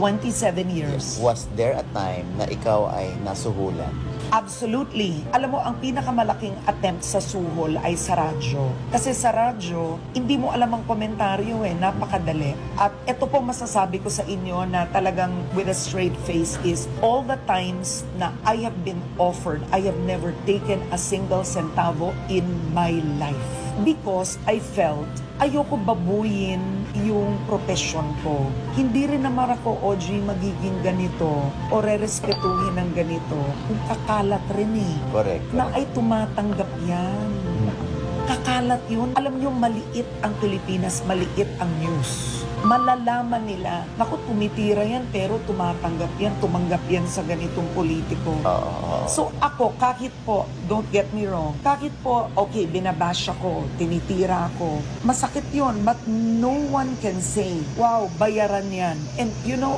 27 years. Was there a time na ikaw ay nasuhulan? Absolutely. Alam mo, ang pinakamalaking attempt sa suhol ay sa radyo. Kasi sa radyo, hindi mo alam ang komentaryo napakadali. At ito po masasabi ko sa inyo na talagang with a straight face is all the times na I have been offered, I have never taken a single centavo in my life. Because I felt ayoko babuyin yung profession ko. Hindi rin naman ako, Audrey, magiging ganito o rerespetuhin ng ganito kung kakalat rin Correct. na ay tumatanggap yan. Kakalat yun. Alam niyo, maliit ang Pilipinas, maliit ang news. Malalaman nila, naku, tumitira yan pero tumatanggap yan, tumanggap yan sa ganitong politiko. So ako, kahit po, don't get me wrong, kahit po, okay, binabash ako, tinitira ako, masakit yun, but no one can say, wow, bayaran yan. And you know,